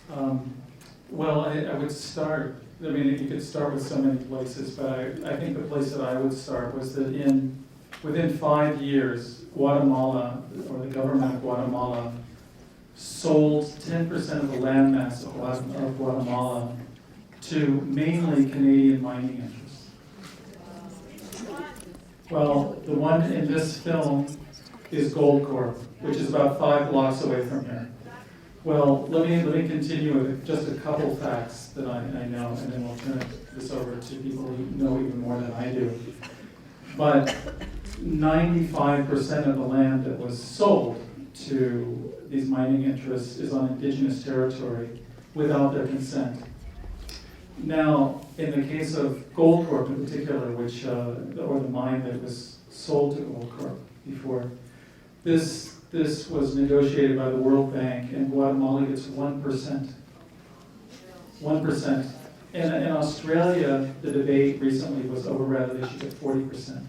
Well, I would start, I mean, you could start with so many places, but I think the place that I would start was that within 5 years, Guatemala, or the government of Guatemala, sold 10% of the landmass of Guatemala to mainly Canadian mining interests. Well, the one in this film is Goldcorp, which is about 5 blocks away from here. Well, let me continue with just a couple facts that I know, and then we'll turn this over to people who know even more than I do. But 95% of the land that was sold to these mining interests is on indigenous territory without their consent. Now, in the case of Goldcorp in particular, which or the mine that was sold to Goldcorp before, this was negotiated by the World Bank, and Guatemala gets 1%. 1%. And in Australia, the debate recently was over whether they should get 40%.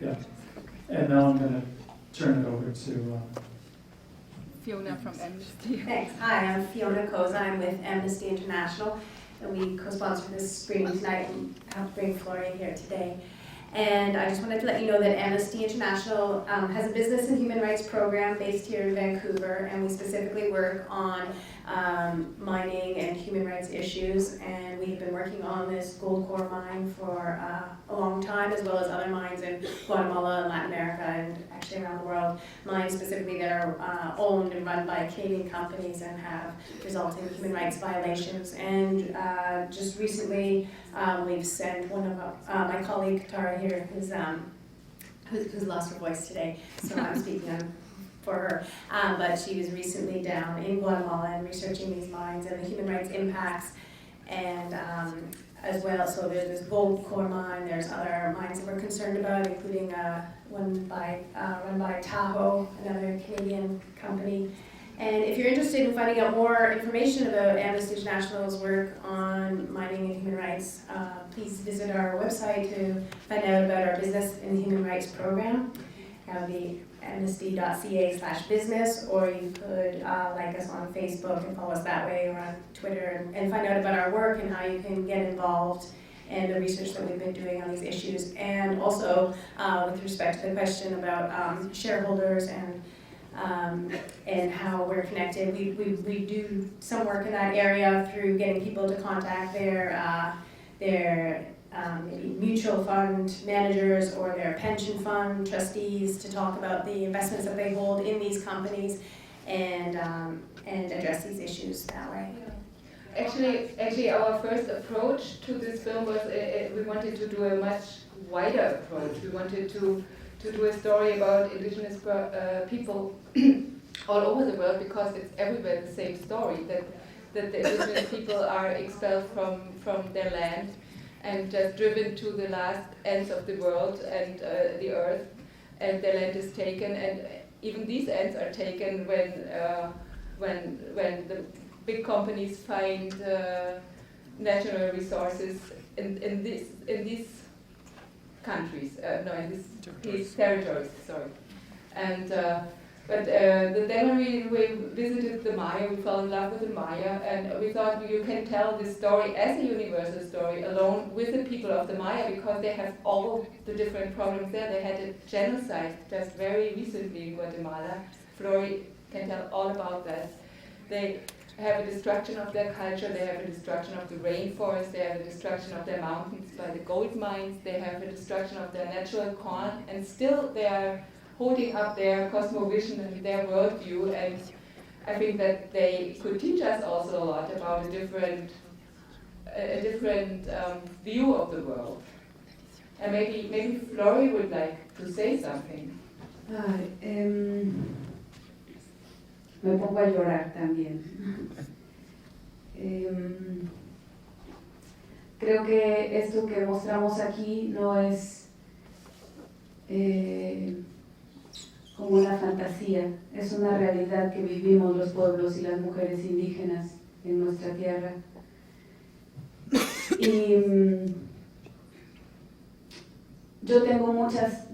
Yeah. And now I'm going to turn it over to Fiona from Amnesty. Thanks. Hi, I'm Fiona Koza. I'm with Amnesty International, and we co-sponsor this screening tonight and help bring Frauke here today. And I just wanted to let you know that Amnesty International has a business and human rights program based here in Vancouver, and we specifically work on mining and human rights issues. And we've been working on this Goldcorp mine for a long time, as well as other mines in Guatemala and Latin America and actually around the world. Mines specifically that are owned and run by Canadian companies and have resulted in human rights violations. And just recently, we've sent one of my colleague Tara here, who's lost her voice today, so I'm speaking on for her. But she was recently down in Guatemala and researching these mines and the human rights impacts, and as well. So there's this Goldcorp mine. There's other mines that we're concerned about, including one run by Tahoe, another Canadian company. And if you're interested in finding out more information about Amnesty International's work on mining and human rights, please visit our website to find out about our business and human rights program. That would be amnesty.ca/business, or you could like us on Facebook and follow us that way, or on Twitter, and find out about our work and how you can get involved in the research that we've been doing on these issues. And also with respect to the question about shareholders and how we're connected. We do some work in that area through getting people to contact their maybe mutual fund managers or their pension fund trustees to talk about the investments that they hold in these companies and address these issues that way. Actually, our first approach to this film was we wanted to do a much wider approach. We wanted to do a story about indigenous people all over the world, because it's everywhere the same story, that the indigenous people are expelled from their land and just driven to the last ends of the world and the earth, and their land is taken, and even these ends are taken when the big companies find natural resources in these countries, in these territories, sorry. And but then when we visited the Maya, we fell in love with the Maya, and we thought you can tell this story as a universal story alone with the people of the Maya, because they have all the different problems there. They had a genocide just very recently in Guatemala. Frauke can tell all about that. They have a destruction of their culture, they have a destruction of the rainforest, they have a destruction of their mountains by the gold mines, they have a destruction of their natural corn, and still they are holding up their cosmovision and their worldview, and I think that they could teach us also a lot about a different view of the world. And maybe Frauke would like to say something. Me pongo a llorar también. Creo que esto que mostramos aquí no es como una fantasía, es una realidad que vivimos los pueblos y las mujeres indígenas en nuestra tierra. Y yo tengo no muchas,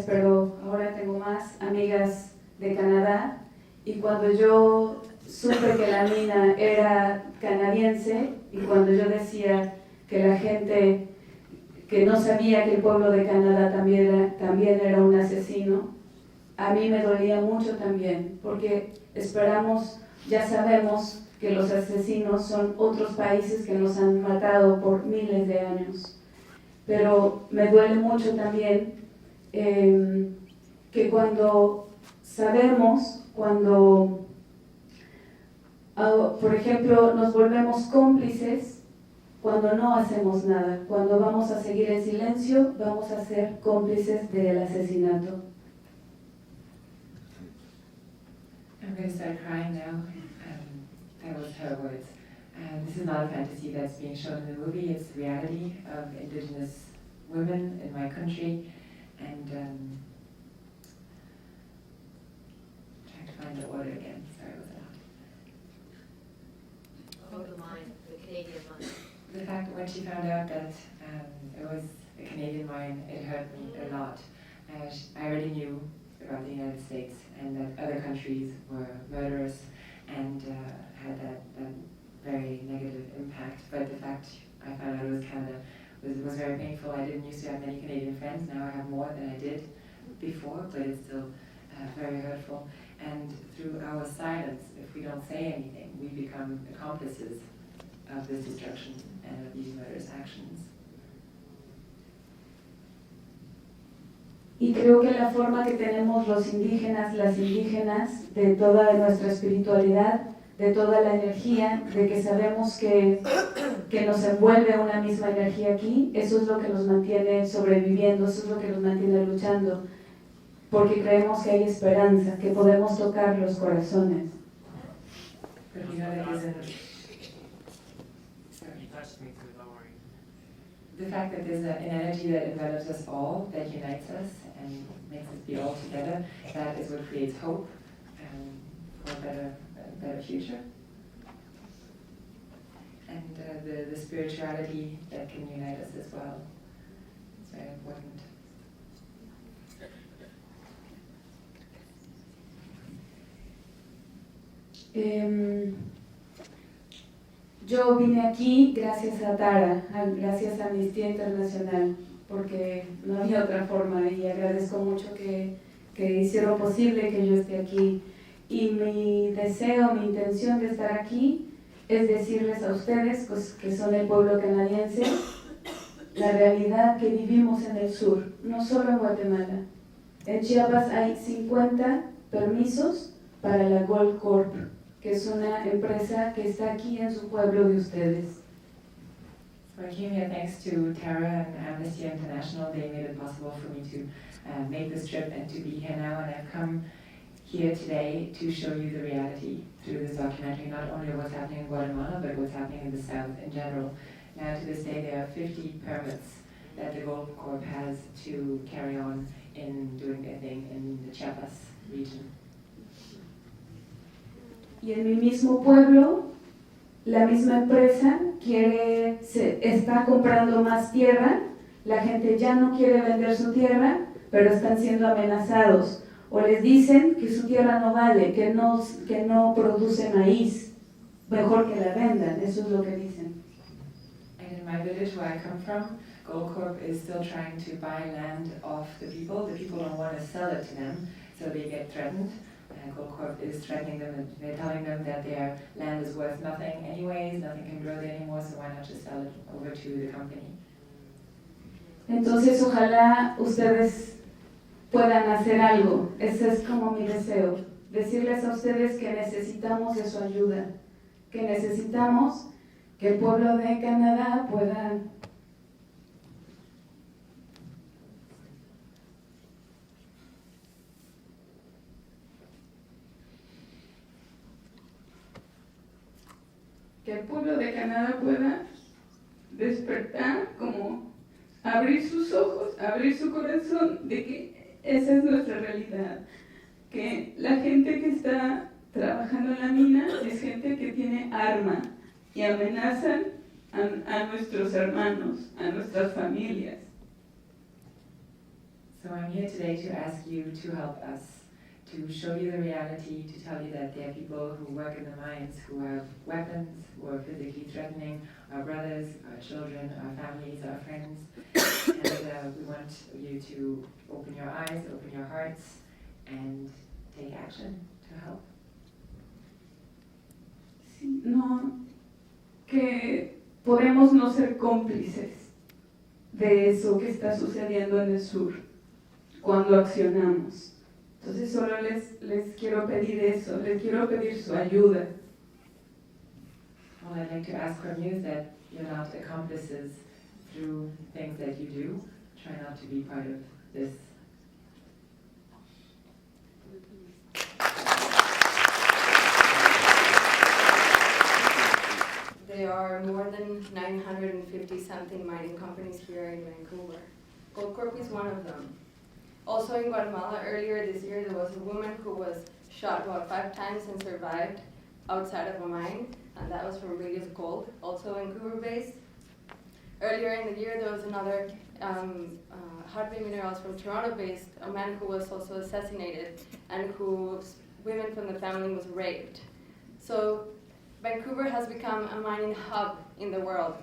pero ahora tengo más amigas de Canadá, y cuando yo supe que la mina era canadiense y cuando yo decía que la gente que no sabía que el pueblo de Canadá también era un asesino, a mí me dolía mucho también, porque ya sabemos que los asesinos son otros países que nos han matado por miles de años. Pero me duele mucho también que cuando sabemos, por ejemplo, nos volvemos cómplices cuando no hacemos nada. Cuando vamos a seguir en silencio, vamos a ser cómplices del asesinato. I'm going to start crying now. That was her words. This is not a fantasy that's being shown in the movie. It's the reality of indigenous women in my country. And trying to find the order again. Sorry, it was a lot. Hold the mine, the Canadian mine. The fact that when she found out that it was a Canadian mine, it hurt me a lot. I already knew about the United States and that other countries were murderous and had that very negative impact. But the fact I found out it was Canada was very painful. I didn't used to have many Canadian friends. Now I have more than I did before, but it's still very hurtful. And through our silence, if we don't say anything, we become accomplices of this destruction and of these murderous actions. Y creo que la forma que tenemos los indígenas, las indígenas, de toda nuestra espiritualidad, de toda la energía, de que sabemos que nos envuelve una misma energía aquí, eso es lo que nos mantiene sobreviviendo, eso es lo que nos mantiene luchando, porque creemos que hay esperanza, que podemos tocar los corazones. But we know that there's the fact that there's an energy that envelops us all, that unites us and makes us be all together, that is what creates hope for a better future. And the spirituality that can unite us as well is very important. Yo vine aquí gracias a Tara, gracias a Amnistía Internacional, porque no había otra forma y agradezco mucho que hicieron posible que yo esté aquí. Y mi deseo, mi intención de estar aquí es decirles a ustedes, pues, que son el pueblo canadiense, la realidad que vivimos en el sur, no solo en Guatemala. En Chiapas hay 50 permisos para la Gold Corp, que es una empresa que está aquí en su pueblo de ustedes. So I came here thanks to Tara and Amnesty International. They made it possible for me to make this trip and to be here now. And I've come here today to show you the reality through this documentary, not only what's happening in Guatemala, but what's happening in the South in general. Now, to this day, there are 50 permits that the Gold Corp has to carry on in doing their thing in the Chiapas region. Y en mi mismo pueblo, la misma empresa está comprando más tierra, la gente ya no quiere vender su tierra, pero están siendo amenazados. O les dicen que su tierra no vale, que no produce maíz, mejor que la vendan, eso es lo que dicen. And in my village where I come from, Gold Corp is still trying to buy land off the people. The people don't want to sell it to them, so they get threatened. Gold Corp is threatening them and they're telling them that their land is worth nothing anyways, nothing can grow there anymore, so why not just sell it over to the company? Entonces ojalá ustedes puedan hacer algo, ese es como mi deseo, decirles a ustedes que necesitamos de su ayuda, que necesitamos que el pueblo de Canadá pueda despertar, como abrir sus ojos, abrir su corazón, de que esa es nuestra realidad, que la gente que está trabajando en la mina es gente que tiene arma y amenazan a nuestros hermanos, a nuestras familias. So I'm here today to ask you to help us, to show you the reality, to tell you that there are people who work in the mines who have weapons, who are physically threatening our brothers, our children, our families, our friends. And we want you to open your eyes, open your hearts, and take action to help. Sí, no, que podemos no ser cómplices de eso que está sucediendo en el sur cuando accionamos. Entonces solo les quiero pedir eso, les quiero pedir su ayuda. All I'd like to ask from you is that you're not accomplices through things that you do. Try not to be part of this. There are more than 950 something mining companies here in Vancouver. Goldcorp is one of them. Also in Guatemala, earlier this year, there was a woman who was shot about 5 times and survived outside of a mine, and that was from Radius Gold, also Vancouver-based. Earlier in the year, there was another Hearth Minerals from Toronto-based, a man who was also assassinated and whose women from the family was raped. So Vancouver has become a mining hub in the world,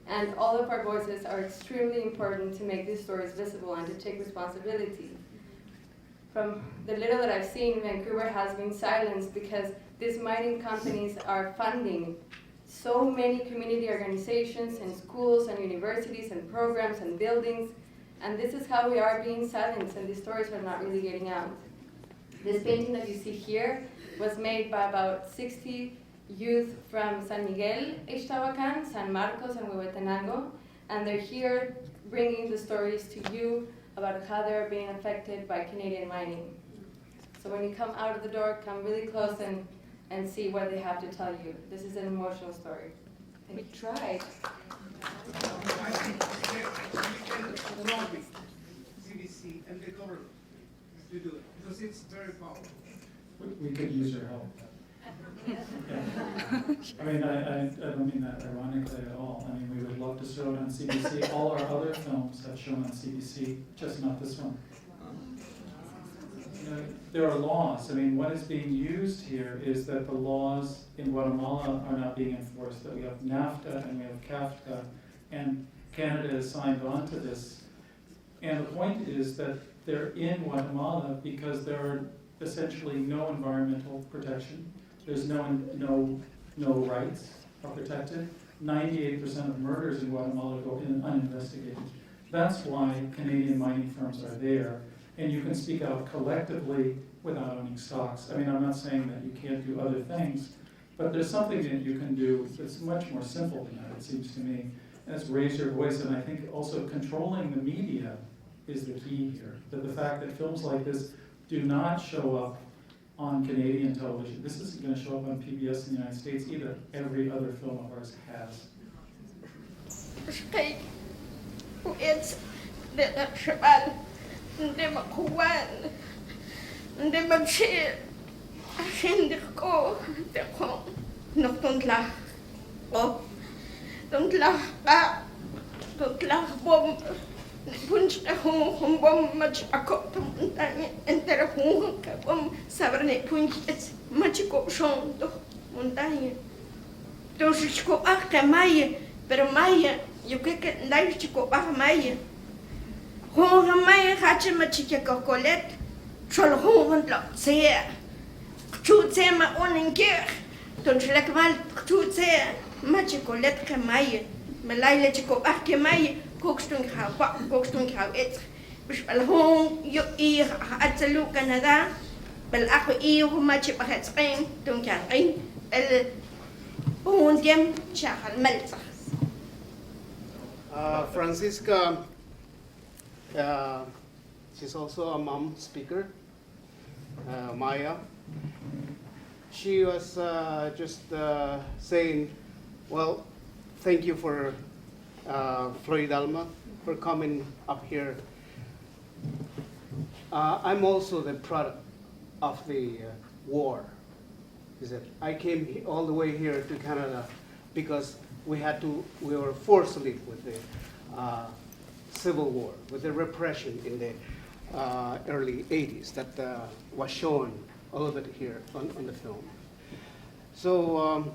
and all of our voices are extremely important to make these stories visible and to take responsibility. From the little that I've seen, Vancouver has been silenced because these mining companies are funding so many community organizations and schools and universities and programs and buildings, and this is how we are being silenced, and these stories are not really getting out. This painting that you see here was made by about 60 youth from San Miguel, Ixtahuacan, San Marcos, and Huehuetenango, and they're here bringing the stories to you about how they're being affected by Canadian mining. So when you come out of the door, come really close and see what they have to tell you. This is an emotional story. We tried. CBC and the government to do it because it's very powerful. We could use your help. Yeah. I mean, I don't mean that ironically at all. I mean, we would love to show it on CBC. All our other films have shown on CBC, just not this one. You know, there are laws. I mean, what is being used here is that the laws in Guatemala are not being enforced, that we have NAFTA and we have CAFTA, and Canada has signed on to this. And the point is that they're in Guatemala because there are essentially no environmental protection. There's no rights are protected. 98% of murders in Guatemala go in uninvestigated. That's why Canadian mining firms are there. And you can speak out collectively without owning stocks. I mean, I'm not saying that you can't do other things, but there's something that you can do that's much more simple than that, it seems to me. And it's raise your voice, and I think also controlling the media is the key here. That the fact that films like this do not show up on Canadian television. This isn't going to show up on PBS in the United States either. Every other film of ours has. It's the Shaban, the Makuan, the Mamshir, Shindico, the Kong, Noctundla, oh, don't laugh, bomb. Punch a home bomb much a cop and there a home sabernet punch it's much a cop shown to montagne. Those go after Maya, but Maya, you kick it nice to go back Maya. Home Maya hatch a machica cocolette, troll home and lock, say, shoot them my own in gear. Don't like mal to say, magical let Maya, Malay let you go back to Maya. Kokstung hau et bis bal hong yo I atsalu Canada bal ako I humachi pahet Spain tung kan ay el bondiem chahal melza. Francisca, she's also a mom speaker, Maya. She was just saying, well, thank you for Floridalma for coming up here. I'm also the product of the war. Is that I came all the way here to Canada because we were forced to live with the civil war, with the repression in the early 80s that was shown a little bit here on the film. So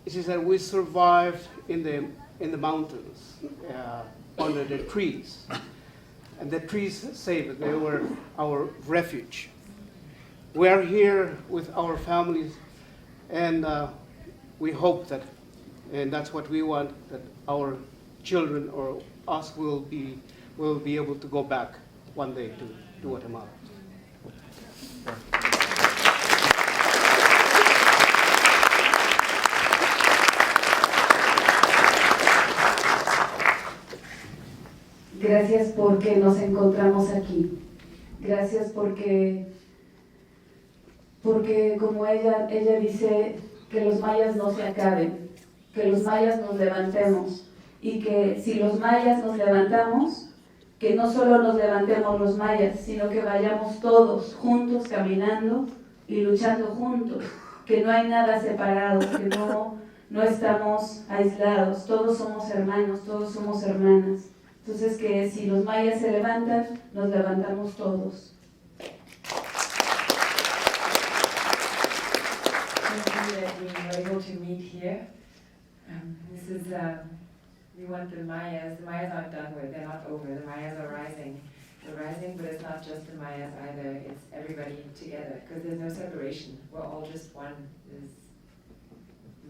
it is that we survived in the mountains, under the trees. And the trees saved us. They were our refuge. We are here with our families, and we hope that, and that's what we want, that our children or us will be able to go back one day to Guatemala. Gracias porque nos encontramos aquí. Gracias porque como ella dice, que los mayas no se acaben, que los mayas nos levantemos y que si los mayas nos levantamos, que no solo nos levantemos los mayas, sino que vayamos todos juntos caminando y luchando juntos, que no hay nada separado, que no estamos aislados, todos somos hermanos, todos somos hermanas. Entonces que si los mayas se levantan, nos levantamos todos. That we were able to meet here. This is, we want the Mayas aren't done with, they're not over, the Mayas are rising. They're rising, but it's not just the Mayas either, it's everybody together, because there's no separation, we're all just one. There's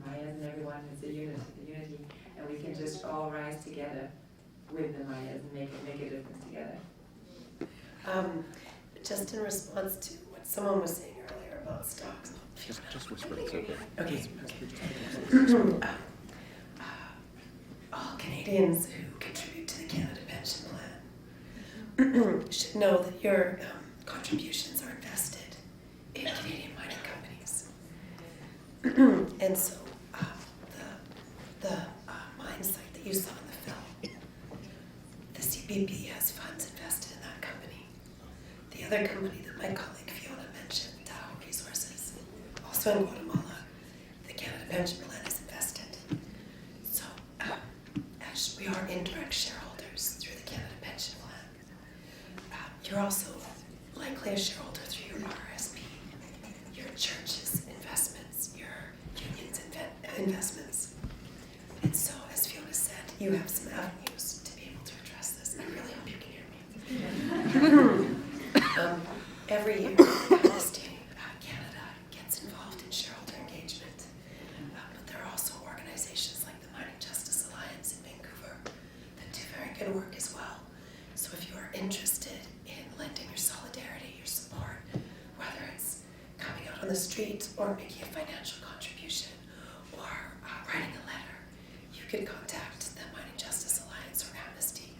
Mayas and everyone, it's a unity, and we can just all rise together with the Mayas and make a difference together. Just in response to what someone was saying earlier about stocks. Just whisper, it's okay. Okay. All Canadians who contribute to the Canada Pension Plan should know that your contributions are invested in Canadian mining companies. And so the mine site that you saw in the film, the CPP has funds invested in that company. The other company that my colleague Fiona mentioned, Tahoe Resources, also in Guatemala, the Canada Pension Plan is invested. So as we are indirect shareholders through the Canada Pension Plan, you're also likely a shareholder through your RSP, your church's investments, your union's investments. And so, as Fiona said, you have some avenues to be able to address this. I really hope you can hear me. Every year, Amnesty Canada gets involved in shareholder engagement, but there are also organizations like the Mining Justice Alliance in Vancouver that do very good work as well. So if you are interested in lending your solidarity, your support, whether it's coming out on the street or making a financial contribution or writing a letter, you can contact the Mining Justice Alliance or Amnesty,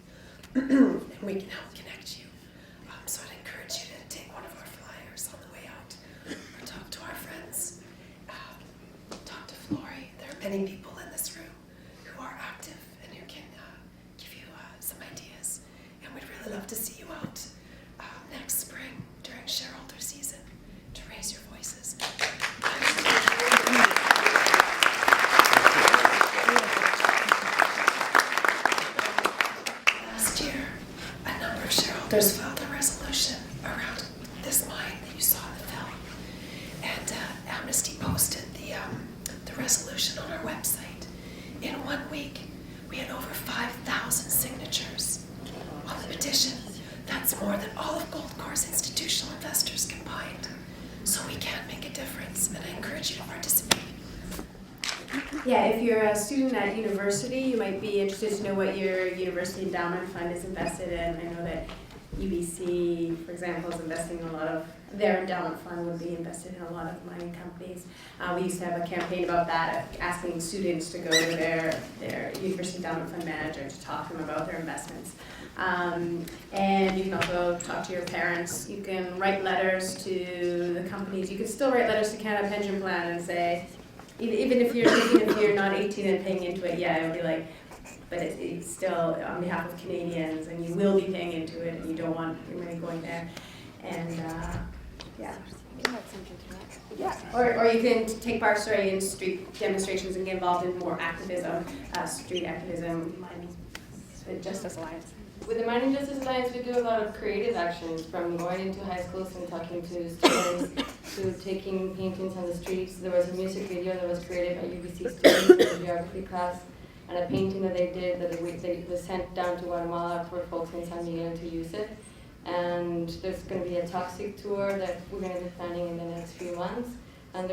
and we can help connect you. So I'd encourage you to take one of our flyers on the way out, or talk to our friends, talk to Flori. There are many people in this room who are active and who can give you some ideas. And we'd really love to see you out next spring during shareholder season to raise your voices. Last year, a number of shareholders filed a resolution around this mine that you saw in the film. And Amnesty posted the resolution on our website. In 1 week, we had over 5,000 signatures on the petition. That's more than all of Goldcor's institutional investors combined. So we can make a difference, and I encourage you to participate. Yeah, if you're a student at university, you might be interested to know what your university endowment fund is invested in. I know that UBC, for example, is investing in a lot of, their endowment fund would be invested in a lot of mining companies. We used to have a campaign about that, asking students to go to their university endowment fund manager to talk to them about their investments. And you can also talk to your parents. You can write letters to the companies. You can still write letters to Canada Pension Plan and say, even if you're not 18 and paying into it yet, it would be like, but it's still on behalf of Canadians, and you will be paying into it, and you don't want your money going there. And yeah. Or you can take part in street demonstrations and get involved in more activism, street activism, Mining Justice Alliance. With the Mining Justice Alliance, we do a lot of creative actions, from going into high schools and talking to students, to taking paintings on the streets. There was a music video that was created by UBC students in a geography class, and a painting that they did that they sent down to Guatemala for folks in San Miguel to use it. And there's going to be a toxic tour that we're going to be planning in the next few months. And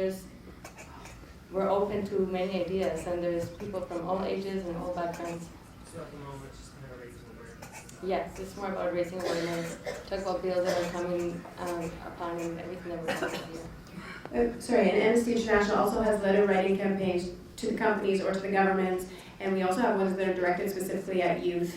we're open to many ideas, and there's people from all ages and all backgrounds. So at the moment, it's just kind of raising awareness. Yes, it's more about raising awareness, talk about bills that are coming upon and everything that we're doing here. Sorry, and Amnesty International also has letter writing campaigns to the companies or to the governments, and we also have ones that are directed specifically at youth.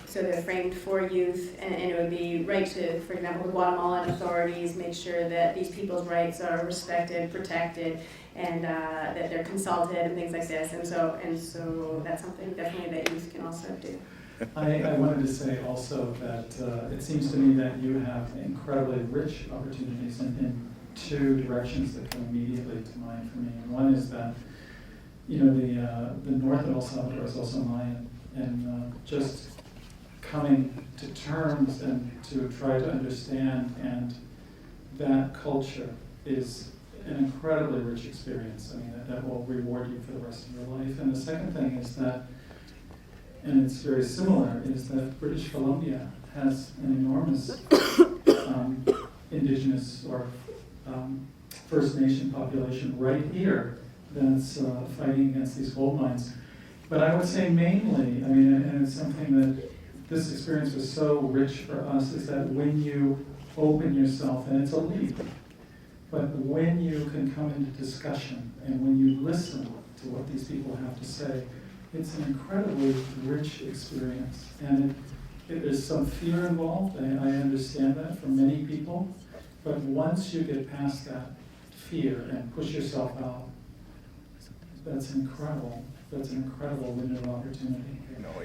So they're framed for youth, and it would be right to, for example, the Guatemalan authorities make sure that these people's rights are respected, protected, and that they're consulted and things like this. And so that's something definitely that youth can also do. I wanted to say also that it seems to me that you have incredibly rich opportunities in two directions that come immediately to mind for me. And one is that, you know, the north of El Salvador is also Mayan, and just coming to terms and to try to understand, and that culture is an incredibly rich experience. I mean, that will reward you for the rest of your life. And the second thing is that, and it's very similar, is that British Columbia has an enormous indigenous or First Nation population right here that's fighting against these gold mines. But I would say mainly, I mean, and it's something that this experience was so rich for us, is that when you open yourself, and it's a leap, but when you can come into discussion and when you listen to what these people have to say, it's an incredibly rich experience. And there's some fear involved, I understand that for many people, but once you get past that fear and push yourself out, that's incredible. That's an incredible window of opportunity.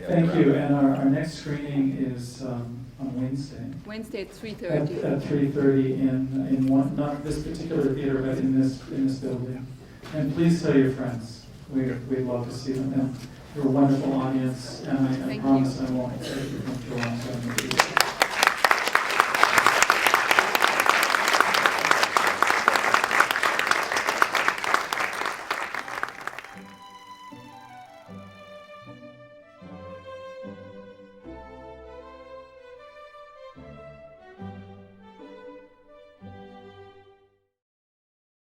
Thank you. And our next screening is on Wednesday. Wednesday at 3:30. At 3:30 in one, not this particular theater, but in this building. And please tell your friends. We'd love to see them. And you're a wonderful audience, and I promise I won't take you from Toronto.